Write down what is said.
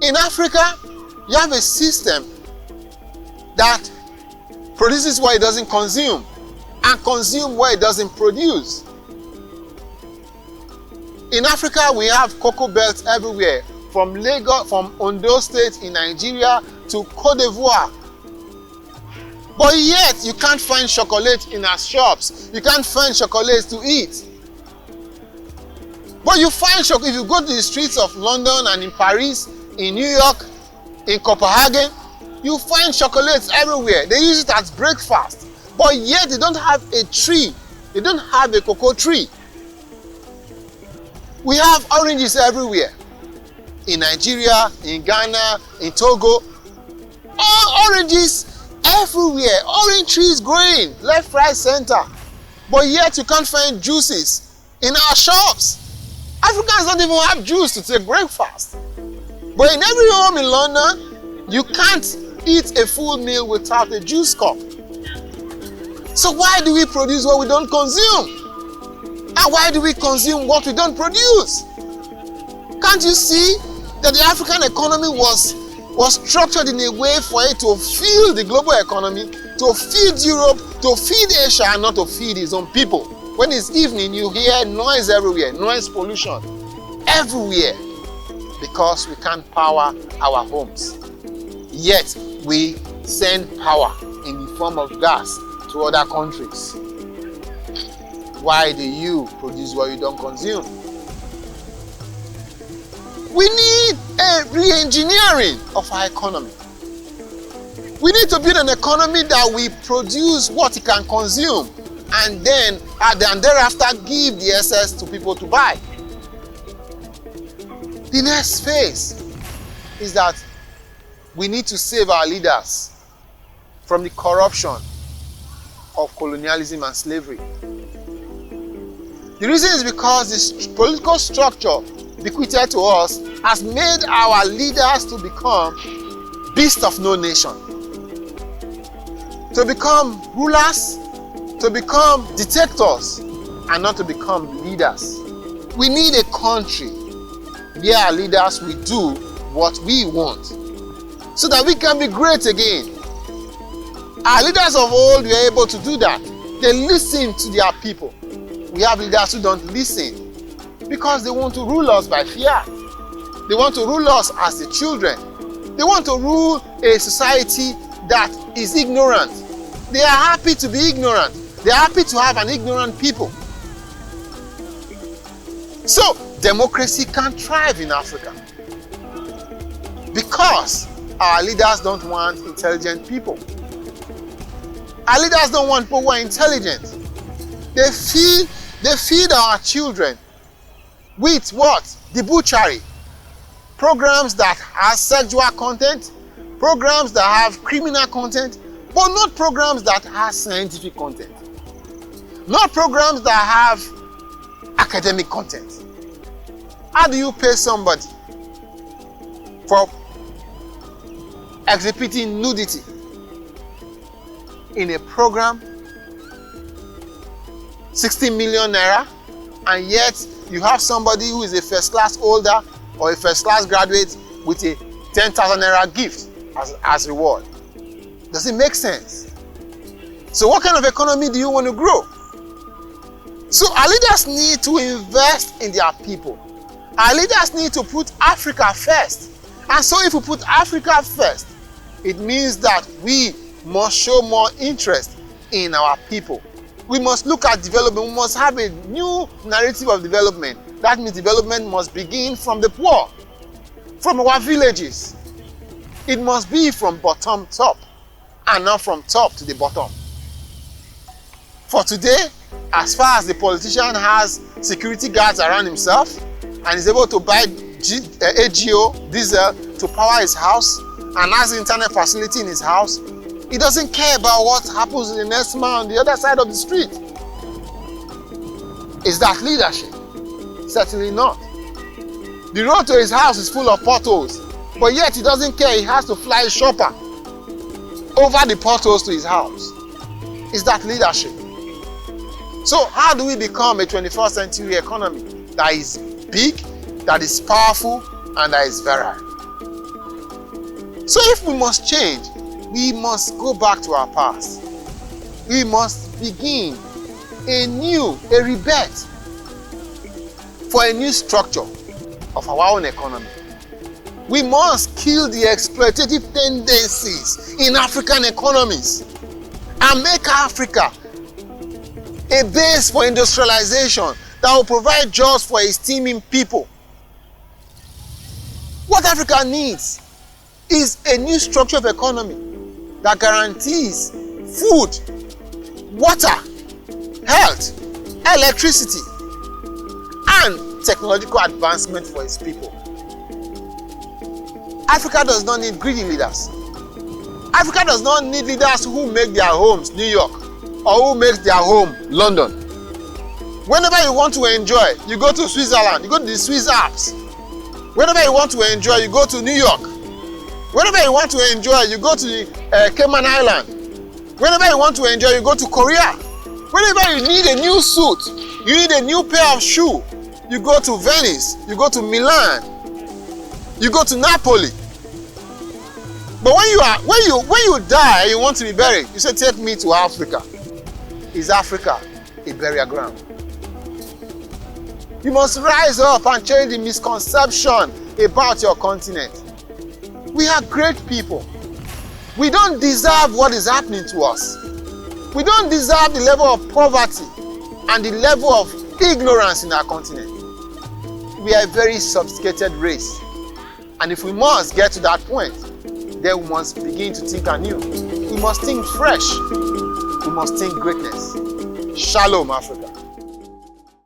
In Africa, you have a system that produces what it doesn't consume and consume what it doesn't produce. In Africa, we have cocoa belts everywhere, from Lagos, from Ondo State in Nigeria to Cote d'Ivoire. But yet, you can't find chocolate in our shops. You can't find chocolate to eat. But you find chocolate, if you go to the streets of London and in Paris, in New York, in Copenhagen, you find chocolates everywhere. They use it as breakfast. But yet, they don't have a tree. They don't have a cocoa tree. We have oranges everywhere. In Nigeria, in Ghana, in Togo. All oranges everywhere. Orange trees growing left, right, center. But yet you can't find juices in our shops. Africans don't even have juice to take breakfast. But in every home in London, you can't eat a full meal without a juice cup. So why do we produce what we don't consume? And why do we consume what we don't produce? Can't you see that the African economy was structured in a way for it to feed the global economy, to feed Europe, to feed Asia, and not to feed its own people? When it's evening, you hear noise everywhere, noise pollution everywhere, because we can't power our homes. Yet we send power in the form of gas to other countries. Why do you produce what you don't consume? We need a re-engineering of our economy. We need to build an economy that we produce what it can consume and thereafter give the excess to people to buy. The next phase is that we need to save our leaders from the corruption of colonialism and slavery. The reason is because this political structure bequeathed to us has made our leaders to become beasts of no nation, to become rulers, to become dictators, and not to become leaders. We need a country where our leaders will do what we want so that we can be great again. Our leaders of old were able to do that. They listened to their people. We have leaders who don't listen because they want to rule us by fear. They want to rule us as the children. They want to rule a society that is ignorant. They are happy to be ignorant. They are happy to have an ignorant people. So, democracy can't thrive in Africa because our leaders don't want intelligent people. Our leaders don't want people who are intelligent. They feed our children with what? Debauchery. Programs that have sexual content, programs that have criminal content, but not programs that have scientific content. Not programs that have academic content. How do you pay somebody for exhibiting nudity in a program, 60 million naira, and yet you have somebody who is a first class holder or a first class graduate with a 10,000 naira gift as reward? Does it make sense? So what kind of economy do you want to grow? So our leaders need to invest in their people. Our leaders need to put Africa first. And so if we put Africa first, it means that we must show more interest in our people. We must look at development. We must have a new narrative of development. That means development must begin from the poor, from our villages. It must be from bottom top and not from top to the bottom. For today, as far as the politician has security guards around himself and is able to buy AGO, diesel, to power his house and has internet facility in his house, he doesn't care about what happens in the next man on the other side of the street. Is that leadership? Certainly not. The road to his house is full of potholes, but yet he doesn't care. He has to fly a shopper over the potholes to his house. Is that leadership? So how do we become a 21st century economy that is big, that is powerful, and that is virile? So if we must change, we must go back to our past. We must begin a rebirth for a new structure of our own economy. We must kill the exploitative tendencies in African economies and make Africa a base for industrialization that will provide jobs for its teeming people. What Africa needs is a new structure of economy that guarantees food, water, health, electricity, and technological advancement for its people. Africa does not need greedy leaders. Africa does not need leaders who make their homes New York or who make their home London. Whenever you want to enjoy, you go to Switzerland, you go to the Swiss Alps. Whenever you want to enjoy, you go to New York. Whenever you want to enjoy, you go to the Cayman Island. Whenever you want to enjoy, you go to Korea. Whenever you need a new suit, you need a new pair of shoes, you go to Venice, you go to Milan, you go to Napoli. But when you die and you want to be buried, you say, take me to Africa. Is Africa a burial ground? You must rise up and change the misconception about your continent. We are great people. We don't deserve what is happening to us. We don't deserve the level of poverty and the level of ignorance in our continent. We are a very sophisticated race. And if we must get to that point, then we must begin to think anew. We must think fresh. We must think greatness. Shalom, Africa.